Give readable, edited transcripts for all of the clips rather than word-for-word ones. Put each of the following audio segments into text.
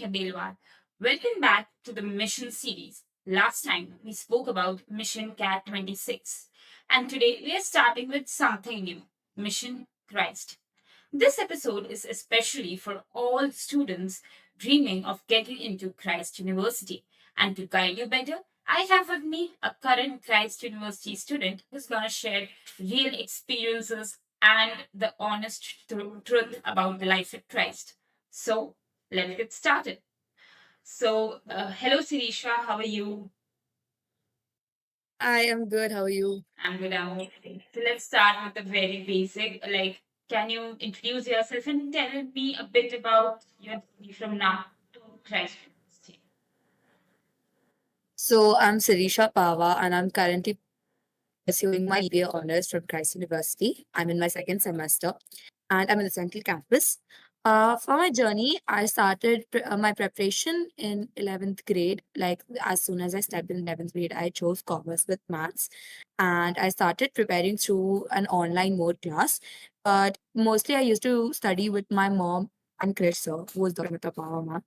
Khandelwal. Welcome back to the Mission series. Last time we spoke about Mission Cat 26, and today we are starting with something new Mission Christ. This episode is especially for all students dreaming of getting into Christ University. And to guide you better, I have with me a current Christ University student who's going to share real experiences and the honest truth about the life at Christ. So, let's get started. Hello Sirisha, how are you? I am good. How are you? I'm good. I'm okay. So let's start with the very basic. Like, can you introduce yourself and tell me a bit about your journey from now to Christ University? So I'm Sirisha Pawa, and I'm currently pursuing my BBA honors from Christ University. I'm in my second semester, and I'm in the Central Campus. For my journey, I started my preparation in 11th grade. Like as soon as I stepped in 11th grade, I chose commerce with maths, and I started preparing through an online mode class. But mostly, I used to study with my mom and Krish sir, who was the Power.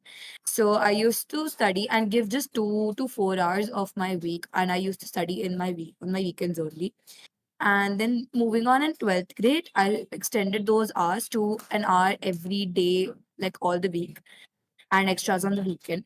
So I used to study and give just 2 to 4 hours of my week, and I used to study in my week on my weekends only. And then moving on in 12th grade, I extended those hours to an hour every day, like all the week, and extras on the weekend,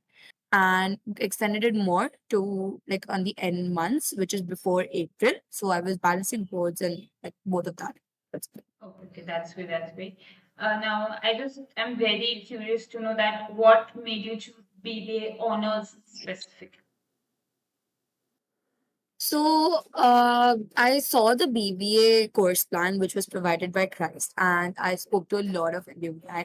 and extended it more to like on the end months, which is before April. So I was balancing boards and like both of that. That's good. Oh, okay, that's good. That's great. Now, I just am very curious to know that what made you choose BBA honors specific. So I saw the BBA course plan, which was provided by Christ, and I spoke to a lot of alumni.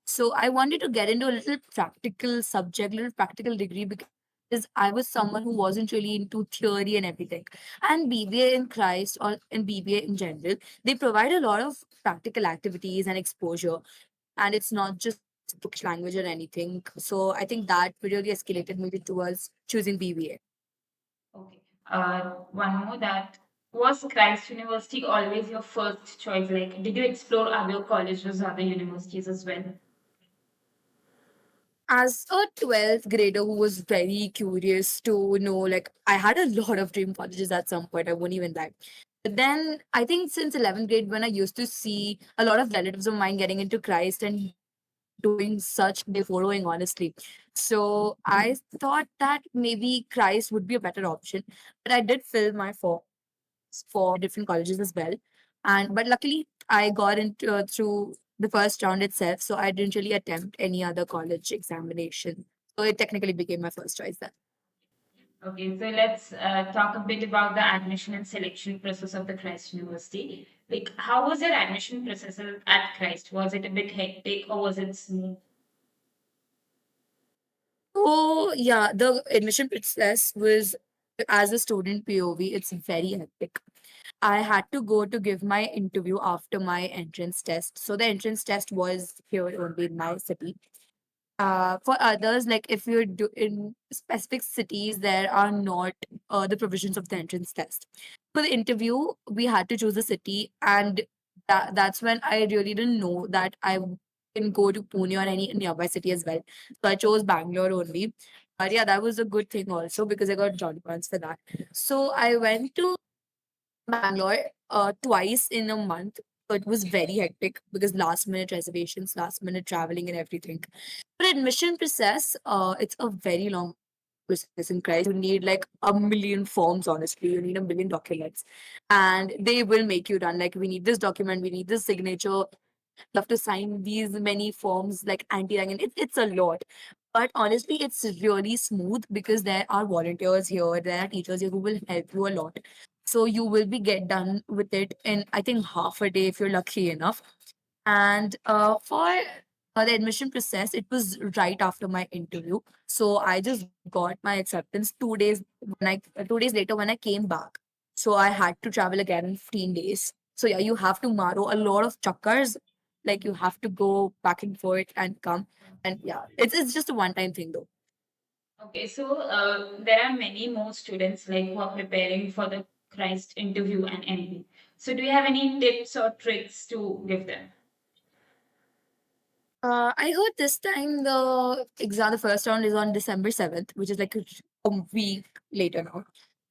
So I wanted to get into a little practical subject, little practical degree because I was someone who wasn't really into theory and everything. And BBA in Christ or in BBA in general, they provide a lot of practical activities and exposure, and it's not just bookish language or anything. So I think that really escalated me towards choosing BBA. Okay. One more that was Christ University always your first choice? Like, did you explore other colleges, other universities as well? As a 12th grader who was very curious to know, like, I had a lot of dream colleges at some point, I won't even lie. But then I think since 11th grade, when I used to see a lot of relatives of mine getting into Christ and doing such day following, honestly. So I thought that maybe Christ would be a better option. But I did fill my form for different colleges as well. And but luckily, I got into through the first round itself, so I didn't really attempt any other college examination. So it technically became my first choice then. Okay, so let's talk a bit about the admission and selection process of the Christ University. Like, how was your admission process at Christ? Was it a bit hectic or was it smooth? So yeah, the admission process was, as a student POV, it's very hectic. I had to go to give my interview after my entrance test. So the entrance test was here only in my city. For others, like if you're in specific cities, there are not the provisions of the entrance test. For the interview, we had to choose a city, and that's when I really didn't know that I can go to Pune or any nearby city as well. So I chose Bangalore only. But yeah, that was a good thing also because I got John points for that. So I went to Bangalore twice in a month. So it was very hectic because last minute reservations, last minute traveling and everything. For admission process, it's a very long process in Christ. You need like a million forms, honestly. You need a million documents. And they will make you run. Like, we need this document, we need this signature. You have to sign these many forms, like anti-ragging. It's a lot. But honestly, it's really smooth because there are volunteers here, there are teachers here who will help you a lot. So you will be get done with it in I think half a day if you're lucky enough. And for the admission process, it was right after my interview. So I just got my acceptance 2 days 2 days later when I came back. So I had to travel again in 15 days. So yeah, you have to marrow a lot of chakkars. Like you have to go back and forth and come. And yeah, it's just a one time thing though. Okay, so there are many more students like who are preparing for the Christ interview and MB. So do you have any tips or tricks to give them? I heard this time the exam, the first round is on December 7th, which is like a week later now.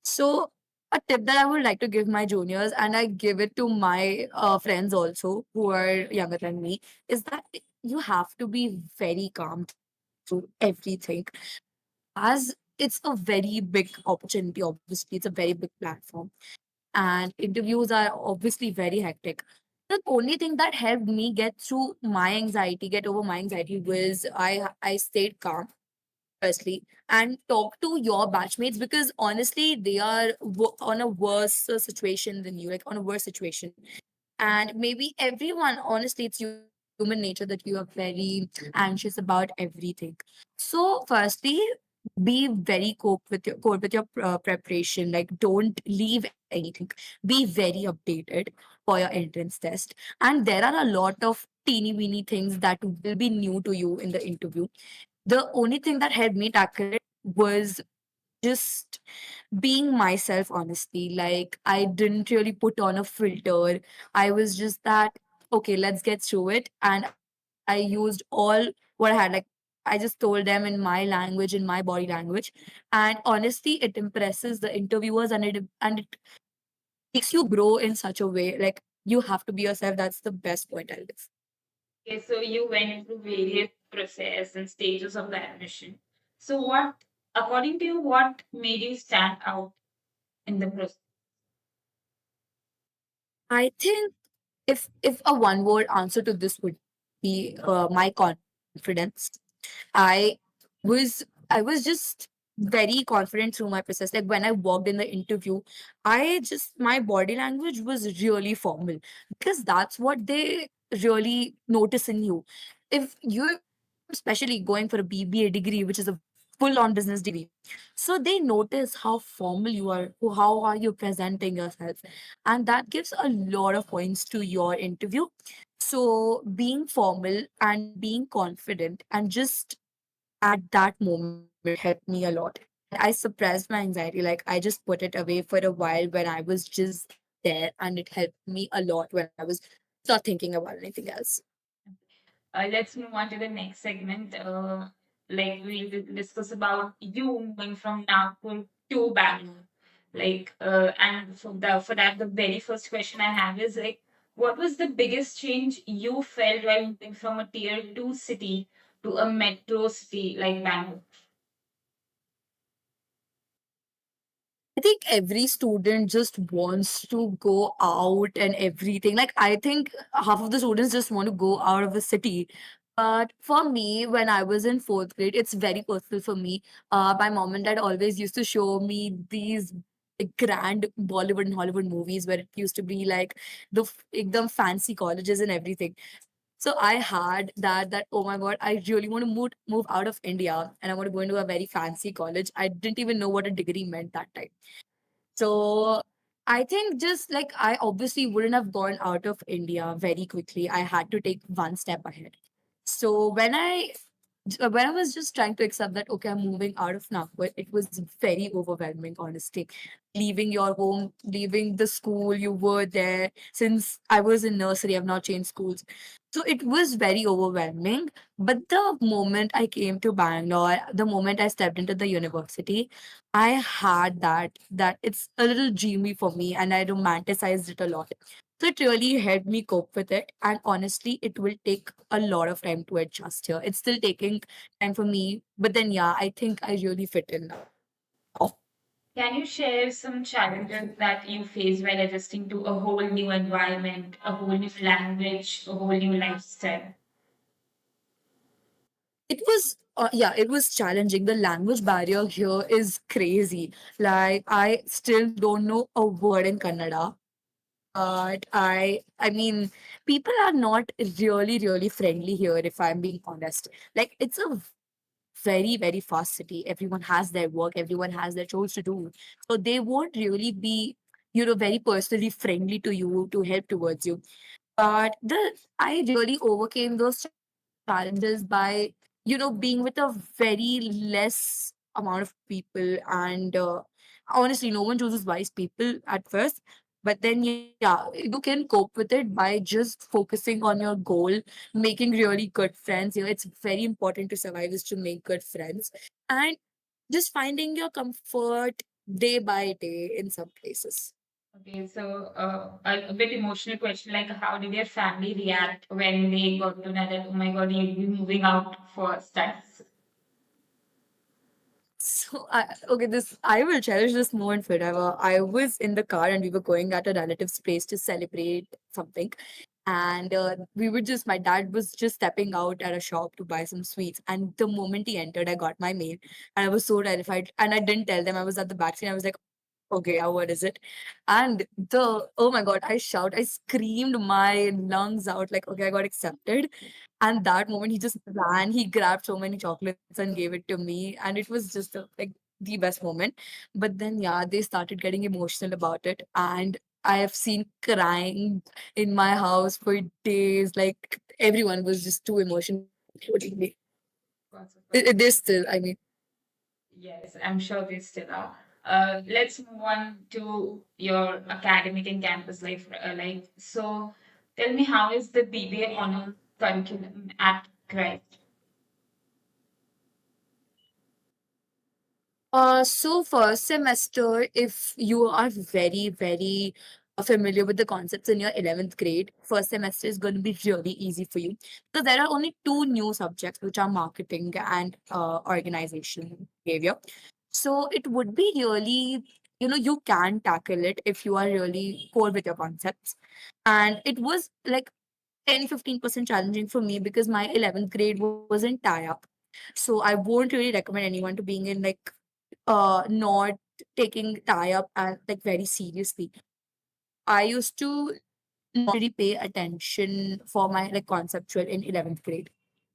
So, a tip that I would like to give my juniors, and I give it to my friends also who are younger than me, is that you have to be very calm through everything. As it's a very big opportunity, obviously, it's a very big platform, and interviews are obviously very hectic. The only thing that helped me get through my anxiety, get over my anxiety, was I stayed calm firstly and talk to your batchmates, because honestly they are on a worse situation than you, like on a worse situation. And maybe everyone, honestly, it's human nature that you are very anxious about everything. So firstly, be very cope with your preparation. Like, don't leave anything. Be very updated for your entrance test. And there are a lot of teeny weeny things that will be new to you in the interview. The only thing that helped me tackle it was just being myself, honestly. Like, I didn't really put on a filter. I was just that, okay, let's get through it. And I used all what I had. Like, I just told them in my language, in my body language. And honestly, it impresses the interviewers, and it makes you grow in such a way. Like, you have to be yourself. That's the best point I'll give. Okay, so you went through various process and stages of the admission. So what, according to you, what made you stand out in the process? I think if a one word answer to this would be my confidence. I I was just very confident through my process. Like, when I walked in the interview, my body language was really formal, because that's what they really notice in you. If you're especially going for a BBA degree, which is a full on business degree, so they notice how formal you are, how are you presenting yourself, and that gives a lot of points to your interview. So being formal and being confident and just at that moment helped me a lot. And I suppressed my anxiety. Like, I just put it away for a while when I was just there, and it helped me a lot when I was not thinking about anything else. Let's move on to the next segment. Like we'll discuss about you moving from Nagpur to Bangalore. And for that, the very first question I have is like, what was the biggest change you felt while moving from a tier 2 city to a metro city like Bangalore? I think every student just wants to go out and everything. Like, I think half of the students just want to go out of the city. But for me, when I was in fourth grade, it's very personal for me. My mom and dad always used to show me these like, grand Bollywood and Hollywood movies where it used to be like ekdam fancy colleges and everything. So I had that, oh my god, I really want to move out of India, and I want to go into a very fancy college. I didn't even know what a degree meant that time. So I think, just like, I obviously wouldn't have gone out of India very quickly. I had to take one step ahead. So when I was just trying to accept that, okay, I'm moving out of Nagpur, it was very overwhelming, honestly. Leaving your home, leaving the school you were there since I was in nursery, I've not changed schools. So it was very overwhelming. But the moment I came to Bangalore, the moment I stepped into the university, I had that it's a little dreamy for me, and I romanticized it a lot. So it really helped me cope with it. And honestly, it will take a lot of time to adjust here. It's still taking time for me. But then, yeah, I think I really fit in now. Can you share some challenges that you faced while adjusting to a whole new environment, a whole new language, a whole new lifestyle? It was challenging. The language barrier here is crazy. Like, I still don't know a word in Kannada. But I mean, people are not really friendly here, if I'm being honest. Like, it's a very, very fast city. Everyone has their work, everyone has their chores to do. So they won't really be, very personally friendly to you, to help towards you. But I really overcame those challenges by, being with a very less amount of people. And honestly, no one chooses wise people at first. But then, yeah, you can cope with it by just focusing on your goal, making really good friends. It's very important to survive is to make good friends and just finding your comfort day by day in some places. Okay, so a bit emotional question, like how did your family react when they got to know that, oh my God, you'll be moving out for studies? So, okay, this I will cherish this moment forever. I was in the car and we were going at a relative's place to celebrate something, and we were just my dad was just stepping out at a shop to buy some sweets, and the moment he entered, I got my mail, and I was so terrified, and I didn't tell them. I was at the back seat. I was like, okay, what is it? And oh my god, I screamed my lungs out like, okay, I got accepted. And that moment, he just ran, he grabbed so many chocolates and gave it to me. And it was just like the best moment. But then, yeah, they started getting emotional about it. And I have seen crying in my house for days. Like everyone was just too emotional, including me. Of course, of course. They're still, I mean, Yes, I'm sure they still are. Let's move on to your academic and campus life. So, tell me, how is the BBA honor curriculum at Christ? So first semester, if you are very, very familiar with the concepts in your 11th grade, first semester is going to be really easy for you because there are only two new subjects, which are marketing and organization behavior. So it would be really, you can tackle it if you are really core with your concepts. And it was like 10-15% challenging for me because my 11th grade wasn't tie up. So I won't really recommend anyone to being in like not taking tie up and like very seriously. I used to not really pay attention for my like conceptual in 11th grade.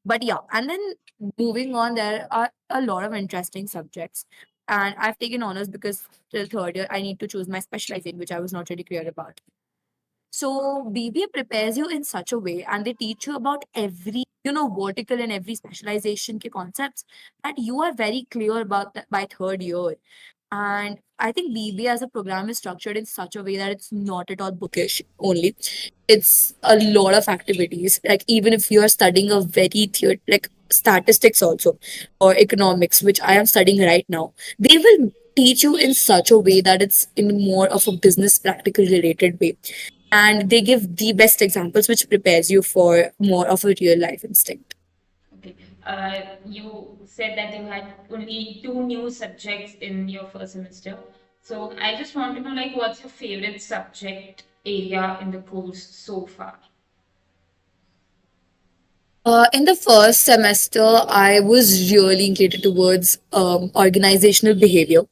But yeah, and then moving on, there are a lot of interesting subjects. And I've taken honors because till third year I need to choose my specialization, which I was not really clear about. So BBA prepares you in such a way, and they teach you about every, vertical and every specialization ke concepts that you are very clear about that by third year. And I think BBA as a program is structured in such a way that it's not at all bookish only. It's a lot of activities. Like even if you are studying a very like statistics also or economics, which I am studying right now, they will teach you in such a way that it's in more of a business practical related way. And they give the best examples which prepares you for more of a real life instinct. Okay. You said that you had only two new subjects in your first semester. So, I just want to know, like, what's your favorite subject area in the course so far? In the first semester, I was really inclined towards organizational behavior,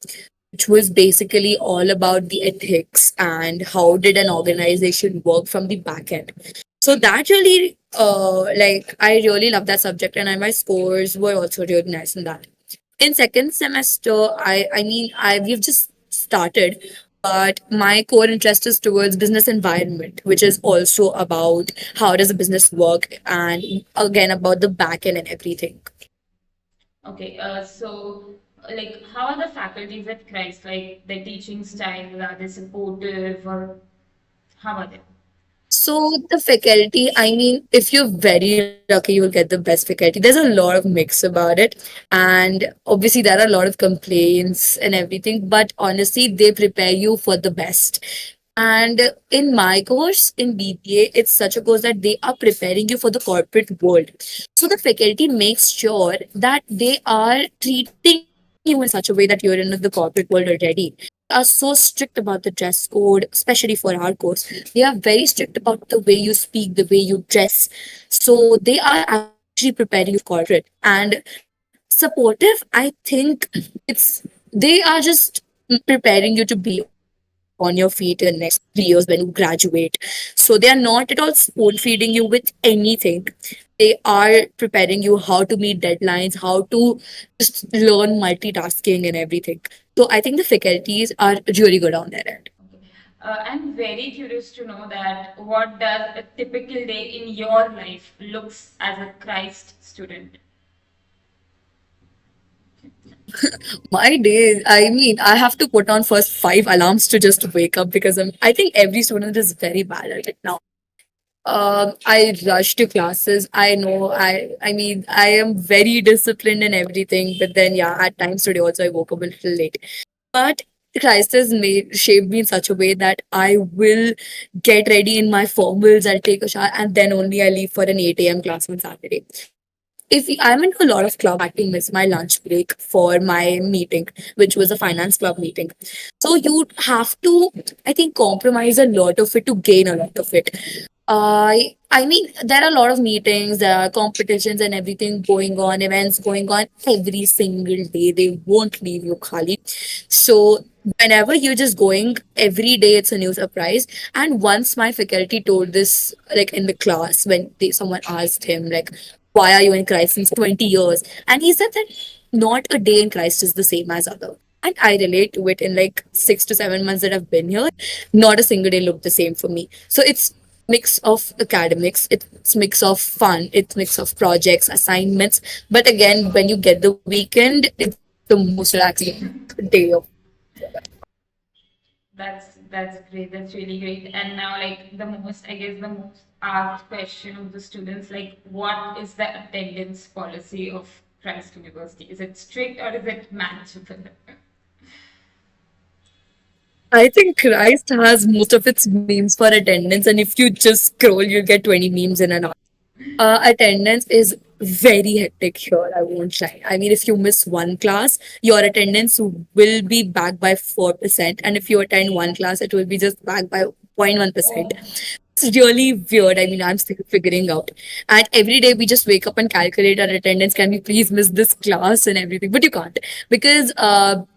which was basically all about the ethics and how did an organization work from the back end. So that really, like, I really love that subject, and my scores were also really nice in that. In second semester, we've just started, but my core interest is towards business environment, which is also about how does a business work, and again about the back end and everything. Okay, like, how are the faculties at Christ? Like, the teaching style, are they supportive or how are they? So the faculty, I mean, if you're very lucky, you will get the best faculty. There's a lot of mix about it. And obviously there are a lot of complaints and everything, but honestly, they prepare you for the best. And in my course in BBA, it's such a course that they are preparing you for the corporate world. So the faculty makes sure that they are treating you in such a way that you're in the corporate world already. Are so strict about the dress code, especially for our course. They are very strict about the way you speak, the way you dress. So they are actually preparing you for corporate. And supportive, I think it's they are just preparing you to be on your feet in the next 3 years when you graduate. So they are not at all spoon feeding you with anything. They are preparing you how to meet deadlines, how to just learn multitasking and everything. So I think the faculties are really good on their end. Okay. I'm very curious to know that what does a typical day in your life looks as a Christ student? My day, I mean, I have to put on first five alarms to just wake up because I think every student is very bad at it now. I rush to classes. I know. I mean, I am very disciplined in everything. But then, yeah, at times today also I woke up a little late. But Christ has made shaped me in such a way that I will get ready in my formals. I'll take a shower, and then only I leave for an 8 a.m. class on Saturday. If I'm into a lot of club, I had to miss my lunch break for my meeting, which was a finance club meeting. So you have to, I think, compromise a lot of it to gain a lot of it. I mean, there are a lot of meetings, there are competitions and everything going on, events going on every single day. They won't leave you khali. So whenever you're just going, every day it's a new surprise. And once my faculty told this, like in the class, when someone asked him, like, why are you in Christ since 20 years? And he said that not a day in Christ is the same as other. And I relate to it in like 6 to 7 months that I've been here. Not a single day looked the same for me. So it's mix of academics, it's mix of fun, it's mix of projects, assignments. But again, when you get the weekend, it's the most relaxing day of. That's great. That's really great. And now, like I guess the most asked question of the students, like, what is the attendance policy of Christ University? Is it strict or is it manageable? I think Christ has most of its memes for attendance, and if you just scroll, you'll get 20 memes in an hour. Attendance is very hectic here. I won't lie. I mean, if you miss one class, your attendance will be back by 4%. And if you attend one class, it will be just back by 0.1%. Oh, It's really weird. I mean, I'm still figuring out. And every day we just wake up and calculate our attendance. Can we please miss this class and everything? But you can't because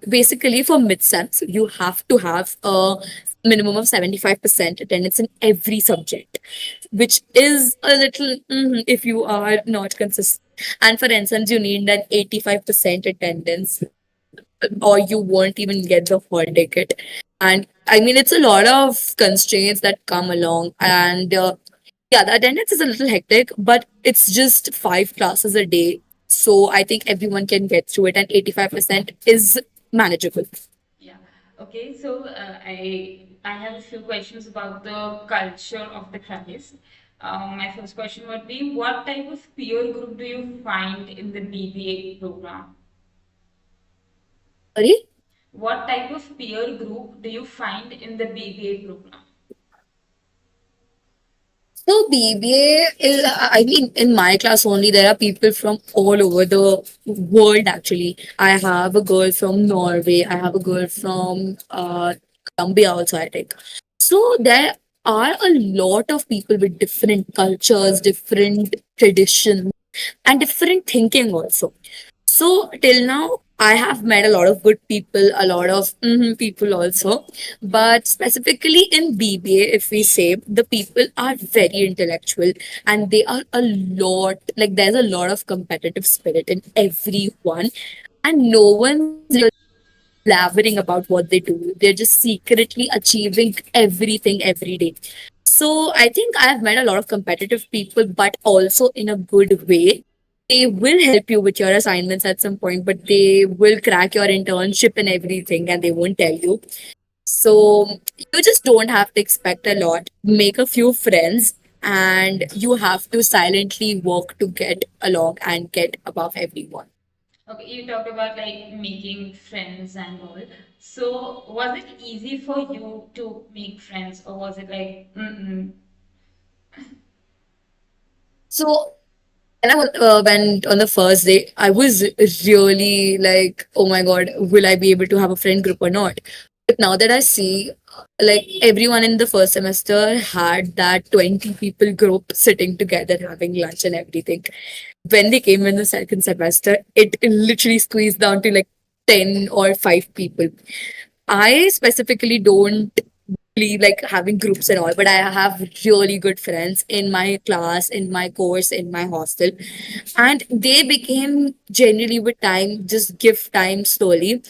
basically for mid-sems, you have to have a minimum of 75% attendance in every subject, which is a little if you are not consistent. And for ensigns, you need that 85% attendance or you won't even get the hall ticket. And I mean, it's a lot of constraints that come along. And yeah, the attendance is a little hectic, but it's just five classes a day. So I think everyone can get through it, and 85% is manageable. yeah. Okay, so I have a few questions about the culture of the Christ. My first question would be, what type of peer group do you find in the BBA program? Sorry? What type of peer group do you find in the BBA program? So BBA is, I mean, in my class only, there are people from all over the world actually. I have a girl from Norway, I have a girl from Colombia also, I think. So there are a lot of people with different cultures, different traditions, and different thinking also. So till now, I have met a lot of good people, a lot of people also. But specifically in BBA, if we say the people are very intellectual and they are a lot like there's a lot of competitive spirit in everyone, and no one's really blabbering about what they do. They're just secretly achieving everything every day. So I think I've met a lot of competitive people, but also in a good way. They will help you with your assignments at some point, but they will crack your internship and everything and they won't tell you. So you just don't have to expect a lot. Make a few friends and you have to silently work to get along and get above everyone. Okay, you talked about like making friends and all. So, was it easy for you to make friends, or was it like, mm-mm? So when went on the first day, I was really like, oh my God, will I be able to have a friend group or not? But now that I see, like everyone in the first semester had that 20 people group sitting together having lunch and everything. When they came in the second semester, it literally squeezed down to like 10 or 5 people. I specifically don't believe like having groups and all, but I have really good friends in my class, in my course, in my hostel. And they became generally with time, just give time slowly.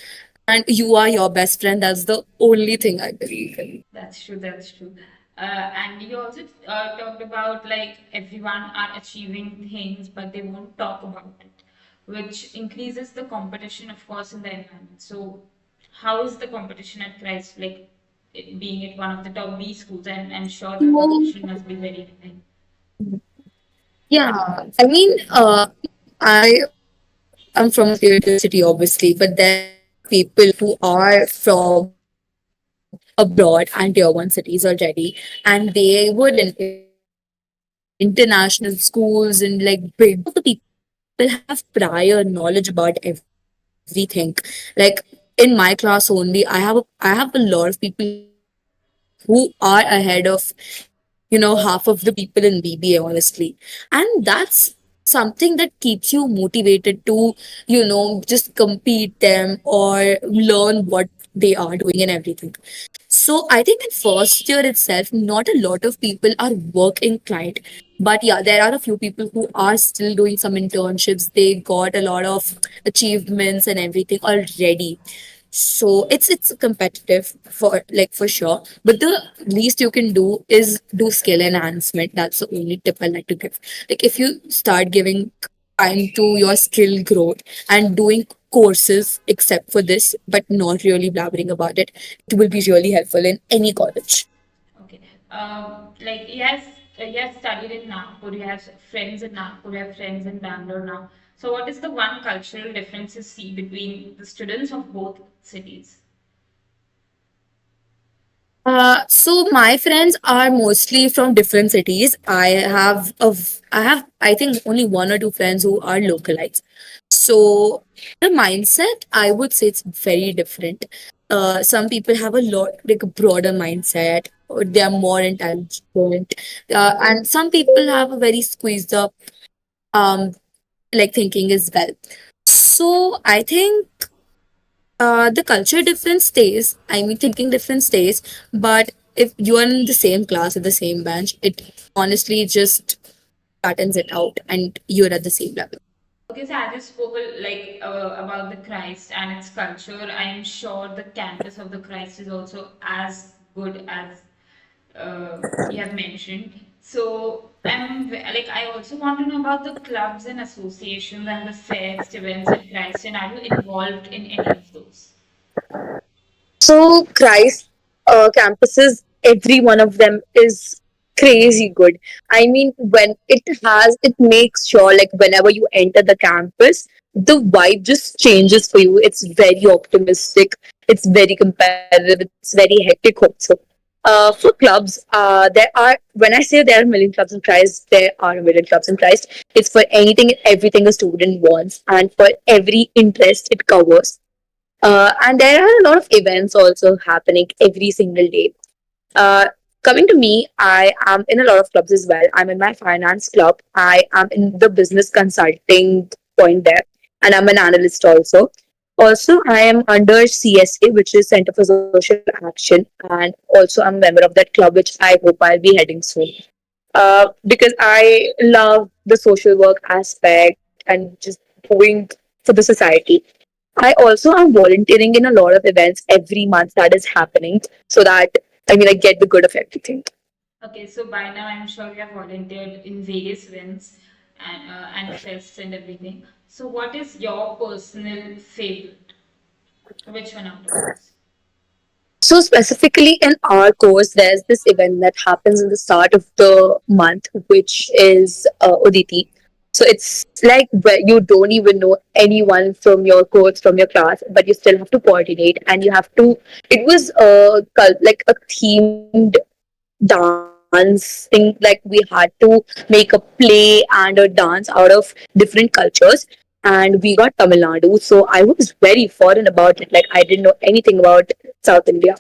And you are your best friend. That's the only thing I believe in. That's true, that's true. And you also talked about like everyone are achieving things, but they won't talk about it. which increases the competition, of course, in the environment. So, how is the competition at Christ? Like, being it one of the top B schools, I'm sure the So, competition must be very high. yeah, I mean, I am from a tier two city, obviously, but there are a lot of people who are from abroad and tier one cities already, and they wouldn't, if they were in international schools and like big, most of the people have prior knowledge about everything. Like in my class only, I have a lot of people who are ahead of, half of the people in BBA, honestly. And that's something that keeps you motivated to, just compete them or learn what they are doing and everything. So I think in first year itself, not a lot of people are working client. But yeah, there are a few people who are still doing some internships. They got a lot of achievements and everything already. So it's competitive for, like, for sure. But the least you can do is do skill enhancement. That's the only tip I like to give. Like if you start giving time to your skill growth and doing courses except for this, but not really blabbering about it, it will be really helpful in any college. Okay. Like you have studied in Nagpur, you have friends in Nagpur, you have friends in Bangalore now. So what is the one cultural difference you see between the students of both cities? So my friends are mostly from different cities. I have, I think, only one or two friends who are localites. So the mindset, I would say it's very different. Some people have a lot, like a broader mindset, or they are more intelligent, and some people have a very squeezed up, um, like thinking as well. So I think the culture difference stays. I mean, thinking difference stays. But if you are in the same class at the same bench, it honestly just flattens it out, and you're at the same level. Okay, so as you spoke about the Christ and its culture, I am sure the campus of the Christ is also as good as you have mentioned. So I also want to know about the clubs and associations and the fest events at Christ, and are you involved in any of those? So Christ campuses, every one of them is crazy good. I mean, when it makes sure like whenever you enter the campus, the vibe just changes for you. It's very optimistic. It's very competitive. It's very hectic also. For clubs, there are, when I say there are a million clubs in Christ, there are a million clubs in Christ. It's for anything and everything a student wants, and for every interest it covers. And there are a lot of events also happening every single day. Uh, Coming to me, I am in a lot of clubs as well. I'm in my finance club. I am in the business consulting point there, and I'm an analyst also. Also, I am under CSA, which is Center for Social Action, and also I'm a member of that club, which I hope I'll be heading soon. Because I love the social work aspect and just doing for the society. I also am volunteering in a lot of events every month that is happening so that I get the good of everything. Okay, so by now I'm sure you have volunteered in various events and fests and everything. So what is your personal favorite? Which one out of those? So specifically in our course, there's this event that happens in the start of the month, which is Uditi. So it's like where you don't even know anyone from your course, from your class, but you still have to coordinate and you have to. It was like a themed dance thing. Like we had to make a play and a dance out of different cultures, and we got Tamil Nadu. So I was very foreign about it. Like I didn't know anything about South India.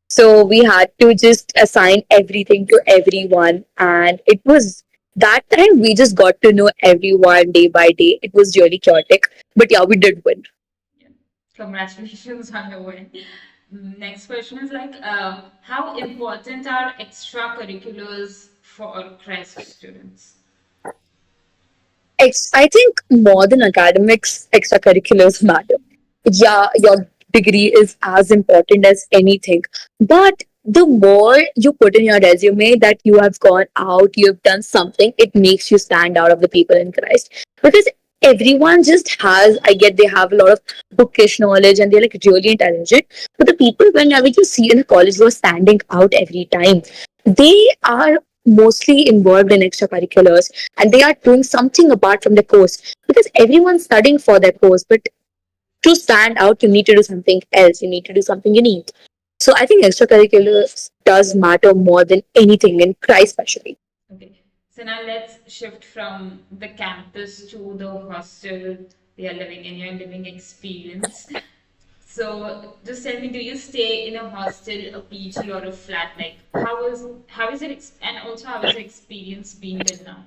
So we had to just assign everything to everyone, and it was that time we just got to know everyone day by day. It was really chaotic, but yeah, we did win. Yeah. Congratulations on your win. Next question is how important are extracurriculars for Christ students? I think more than academics, extracurriculars matter. Yeah, your degree is as important as anything. But the more you put in your resume that you have gone out, you have done something, it makes you stand out of the people in Christ. Because everyone just has, I get they have a lot of bookish knowledge and they're like really intelligent. But the people whenever you see in a college who are standing out every time, they are mostly involved in extracurriculars and they are doing something apart from the course because everyone's studying for their course. But to stand out, you need to do something else. You need to do something unique. So I think extracurriculars does matter more than anything in Cry especially. Okay. So now let's shift from the campus to the hostel we are living in, your living experience. So just tell me, do you stay in a hostel, a PG, or a flat? Like, how is it, and also how is the experience been till now?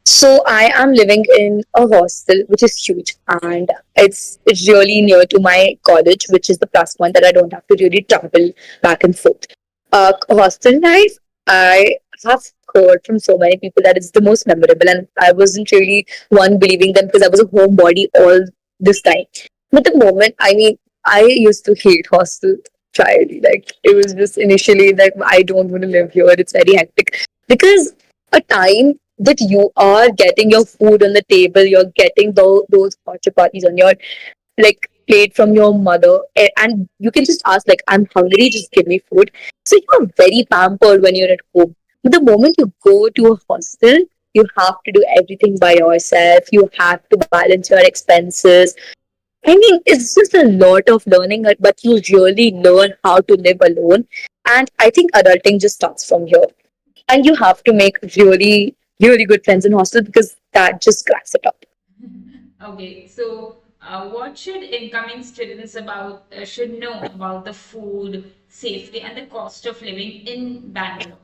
So I am living in a hostel, which is huge, and it's really near to my college, which is the plus one that I don't have to really travel back and forth. Hostel life, I have heard from so many people that it's the most memorable, and I wasn't really one believing them because I was a homebody all this time. But the moment, I mean, I used to hate hostel child. Like it was just initially like I don't want to live here. It's very hectic because a time that you are getting your food on the table, you're getting those hot chapatis on your like plate from your mother, and you can just ask like, "I'm hungry, just give me food." So you're very pampered when you're at home. But the moment you go to a hostel, you have to do everything by yourself. You have to balance your expenses. I mean, it's just a lot of learning, but you really learn how to live alone. And I think adulting just starts from here. And you have to make really good friends in hostel because that just cracks it up. Okay, so what should incoming students should know about the food, safety, and the cost of living in Bangalore?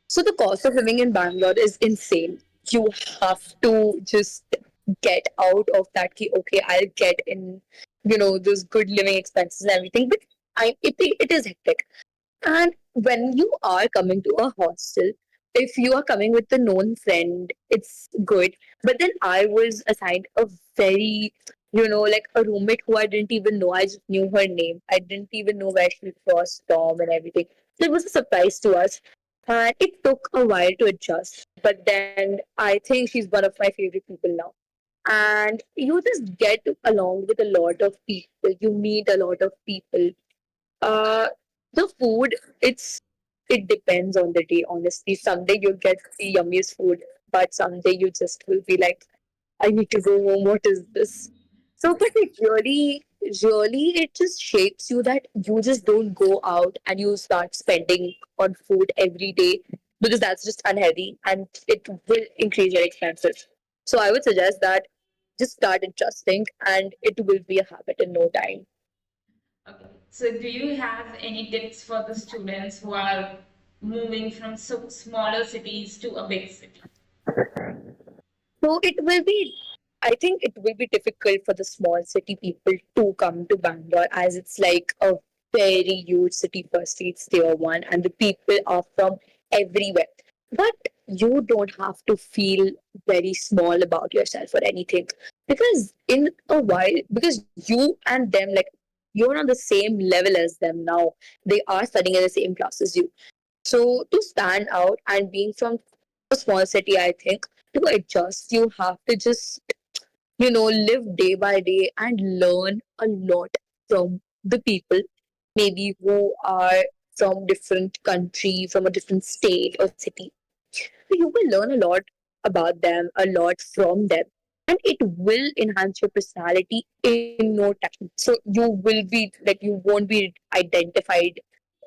So the cost of living in Bangalore is insane. You have to just get out of that key. Okay, I'll get in, those good living expenses and everything. But it is hectic. And when you are coming to a hostel, if you are coming with a known friend, it's good. But then I was assigned a very, like a roommate who I didn't even know. I just knew her name. I didn't even know where she was from and everything. So it was a surprise to us. And it took a while to adjust. But then I think she's one of my favorite people now. And you just get along with a lot of people. You meet a lot of people. uh, the food, it depends on the day, honestly. Someday you'll get the yummiest food, but someday you just will be like, I need to go home. What is this? So, but it really, it just shapes you that you just don't go out and you start spending on food every day because that's just unhealthy and it will increase your expenses. So, I would suggest that just start adjusting and it will be a habit in no time. Okay, so do you have any tips for the students who are moving from smaller cities to a big city? So it will be, I think it will be difficult for the small city people to come to Bangalore as it's like a very huge city. Firstly, it's tier one, and the people are from everywhere. But you don't have to feel very small about yourself or anything because in a while, because you and them, like you're on the same level as them now, they are studying in the same class as you. So to stand out and being from a small city, I think to adjust, you have to just, live day by day and learn a lot from the people, maybe who are from different country, from a different state or city. So you will learn a lot about them, a lot from them, and it will enhance your personality in no time. So you will be like you won't be identified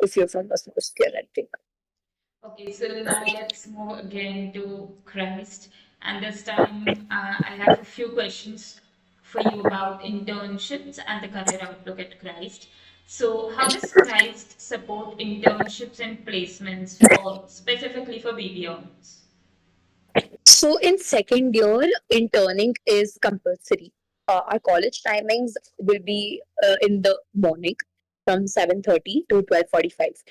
if you're from a small scale, I think. Okay, so now let's move again to Christ. And this time, I have a few questions for you about internships and the career outlook at Christ. So, how does Christ support internships and placements specifically for BB earners? So in second year, interning is compulsory. Our college timings will be in the morning from 7:30 to 12:45.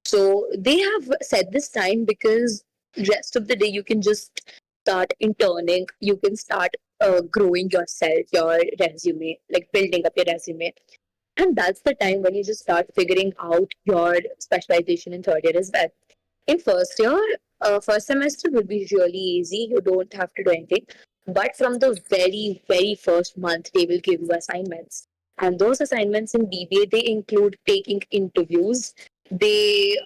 So they have set this time because rest of the day you can just start interning. You can start growing yourself, your resume, like building up your resume. And that's the time when you just start figuring out your specialization in third year as well. In first year, first semester will be really easy. You don't have to do anything. But from the very, very first month, they will give you assignments. And those assignments in BBA, they include taking interviews. They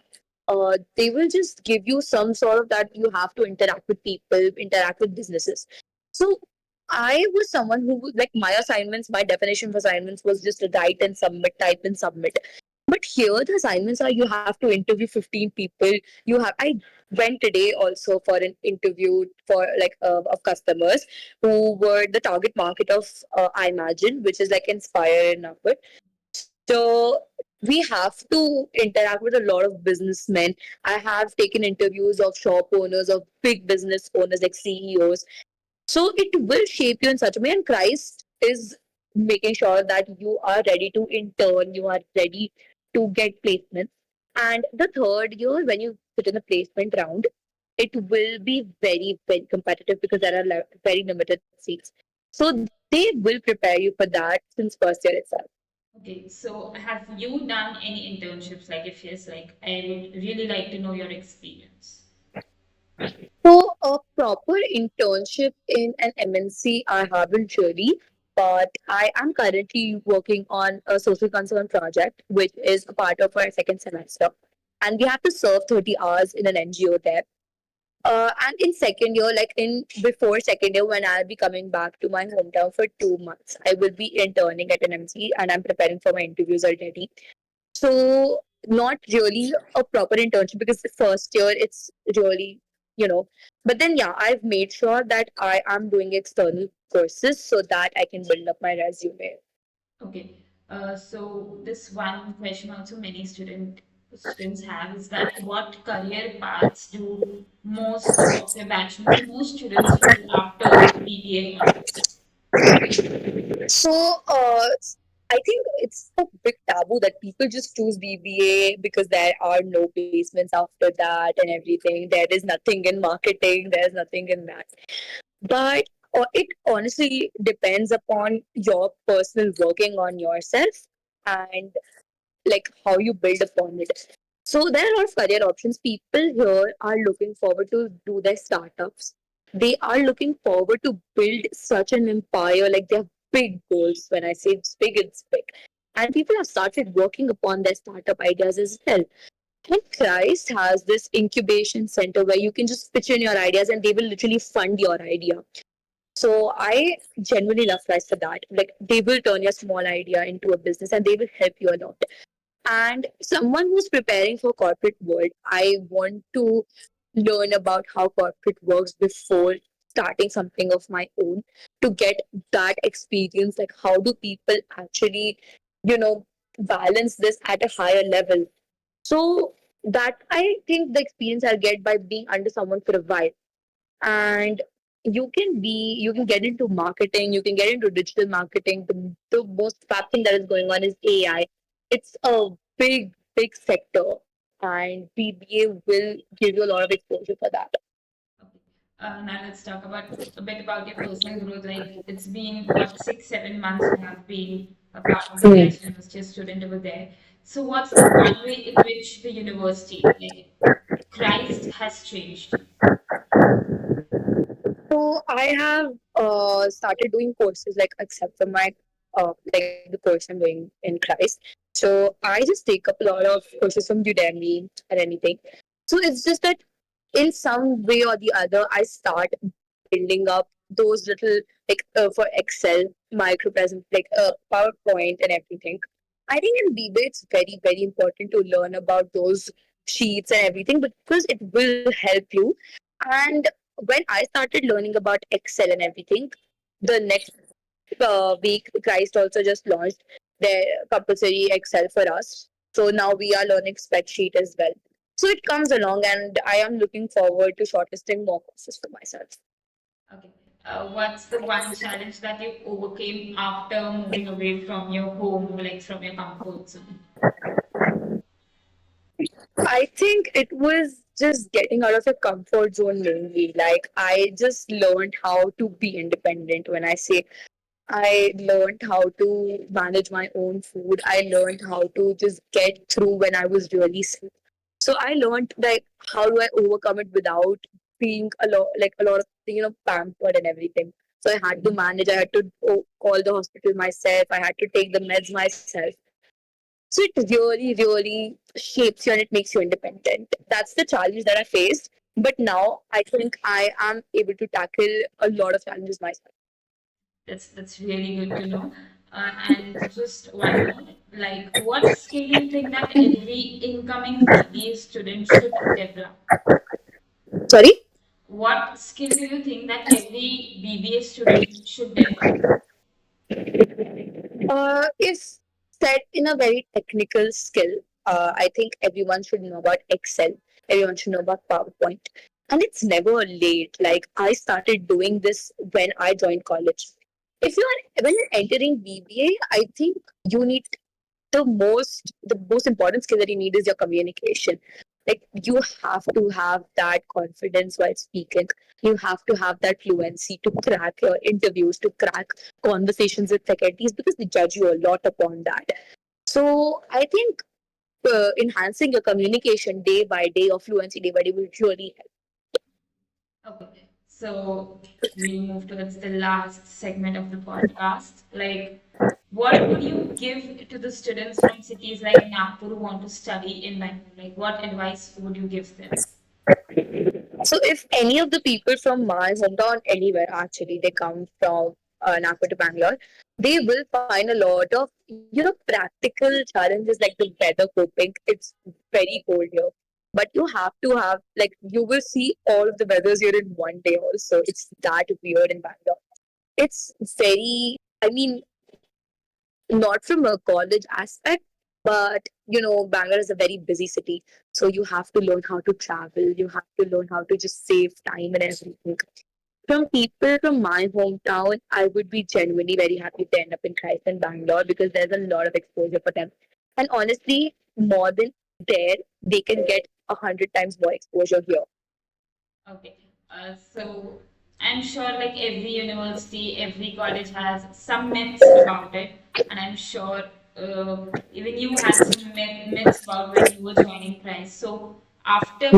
will just give you some sort of that you have to interact with people, interact with businesses. So I was someone who like my assignments, my definition of assignments was just write and submit, type and submit. But here the assignments are you have to interview 15 people. I went today also for an interview for like of customers who were the target market of I Imagine, which is like Inspire and Upward. So we have to interact with a lot of businessmen. I have taken interviews of shop owners, of big business owners like CEOs. So it will shape you in such a way, and Christ is making sure that you are ready to intern, you are ready to get placements. And the third year, when you sit in the placement round, it will be very, very competitive because there are very limited seats. So they will prepare you for that since first year itself. Okay, so have you done any internships? Like, if yes, like, I would really like to know your experience. So a proper internship in an MNC, I haven't really, but I am currently working on a social concern project, which is a part of our second semester. And we have to serve 30 hours in an NGO there. And in second year, like in before second year, when I'll be coming back to my hometown for 2 months, I will be interning at an MC and I'm preparing for my interviews already. So not really a proper internship because the first year it's really, you know. But then yeah, I've made sure that I am doing external courses so that I can build up my resume. Okay, so this one question also many students have is that what career paths do most of your batchmates, most students choose after BBA onwards? So I think it's a big taboo that people just choose BBA because there are no placements after that and everything. There is nothing in marketing. There's nothing in that. But it honestly depends upon your personal working on yourself and like how you build upon it. So there are a lot of career options. People here are looking forward to do their startups. They are looking forward to build such an empire. Like they have big goals. When I say it's big. And people have started working upon their startup ideas as well. And Christ has this incubation center where you can just pitch in your ideas and they will literally fund your idea. So I genuinely love Christ for that. Like they will turn your small idea into a business and they will help you a lot. And someone who's preparing for corporate world, I want to learn about how corporate works before starting something of my own to get that experience. Like how do people actually, you know, balance this at a higher level? So that I think the experience I'll get by being under someone for a while. And you can get into marketing, you can get into digital marketing. The most fab thing that is going on is AI. It's a big sector, and BBA will give you a lot of exposure for that. Okay. Now let's talk about a bit about your personal growth. Like it's been what 6, 7 months you have been a part of the batch and was just a student over there. So what's the one way in which the university, like Christ, has changed you? So I have started doing courses like except for my like the course I'm doing in Christ. So I just take up a lot of courses from Udemy or anything. So it's just that in some way or the other, I start building up those little like for Excel, micro present like PowerPoint and everything. I think in BBA it's very important to learn about those sheets and everything because it will help you. And when I started learning about Excel and everything, the next week Christ also just launched their compulsory Excel for us. So now we are learning spreadsheet as well. So it comes along, and I am looking forward to shortlisting more courses for myself. Okay. What's the one challenge that you overcame after moving away from your home, like from your comfort zone? I think it was just getting out of your comfort zone mainly. Like I just learned how to be independent. When I say I learned how to manage my own food, I learned how to just get through when I was really sick. So I learned like how do I overcome it without being a lot of pampered and everything. So I had to manage. I had to call the hospital myself. I had to take the meds myself. So it really, really shapes you and it makes you independent. That's the challenge that I faced. But now I think I am able to tackle a lot of challenges myself. That's really good to know. And just one more, like, what skill do you think that every incoming BBA student should develop? Sorry? What skill do you think that every BBA student should develop? If set in a very technical skill, I think everyone should know about Excel. Everyone should know about PowerPoint. And it's never late. Like I started doing this when I joined college. If you are when you're entering BBA, I think you need the most important skill that you need is your communication. Like you have to have that confidence while speaking. You have to have that fluency to crack your interviews, to crack conversations with faculties because they judge you a lot upon that. So I think enhancing your communication day by day or fluency day by day will really help. Okay, so we move towards the last segment of the podcast. Like, what would you give to the students from cities like Nagpur who want to study in Bangalore? Like, what advice would you give them? So if any of the people from my hometown, anywhere actually, they come from Nagpur to Bangalore, they will find a lot of practical challenges like the weather coping. It's very cold here, but you have to have like you will see all of the weathers here in one day. Also, it's that weird in Bangalore. It's very. I mean, not from a college aspect, but Bangalore is a very busy city. So you have to learn how to travel, you have to learn how to just save time and everything. From people from my hometown, I would be genuinely very happy to end up in Christ and Bangalore because there's a lot of exposure for them. And honestly, more than there, they can get 100 times more exposure here. Okay, so I'm sure like every university, every college has some myths about it, and I'm sure even you had some myths about when you were joining Christ. So after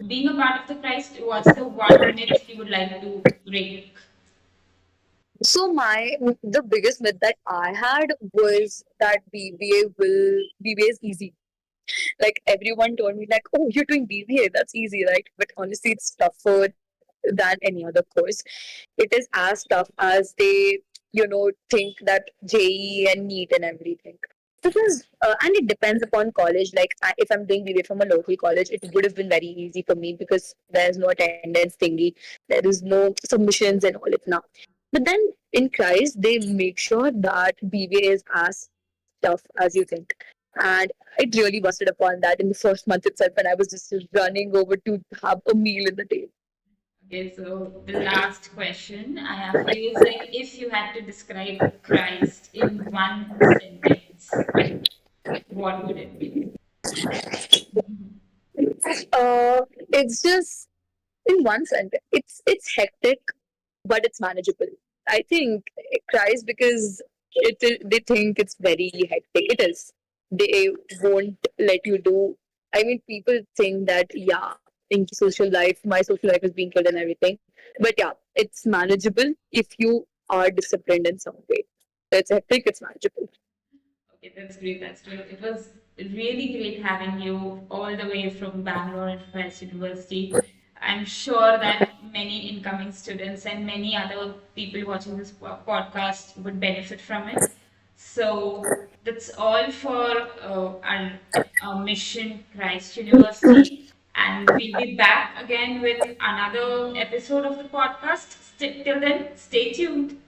being a part of the Christ, what's the one myth you would like to break? So the biggest myth that I had was that BBA is easy. Like everyone told me, like, oh, you're doing BBA, that's easy, right? But honestly, it's tougher than any other course. It is as tough as they, think that JE and NEET and everything. Because and it depends upon college. Like if I'm doing BBA from a local college, it would have been very easy for me because there's no attendance thingy, there is no submissions and all it now. But then in Christ, they make sure that BBA is as tough as you think. And it really busted upon that in the first month itself when I was just running over to have a meal in the day. Okay, so the last question I have for you is like if you had to describe Christ in one sentence, what would it be? It's just in one sentence. It's hectic, but it's manageable. I think it cries because they think it's very hectic. It is. They won't let you do. I mean, people think that in social life, my social life is being killed and everything. But yeah, it's manageable if you are disciplined in some way. So it's hectic. It's manageable. Okay, that's great. That's great. It was really great having you all the way from Bangalore and Christ University. I'm sure that many incoming students and many other people watching this podcast would benefit from it. So that's all for our mission, Christ University. And we'll be back again with another episode of the podcast. Till then, stay tuned.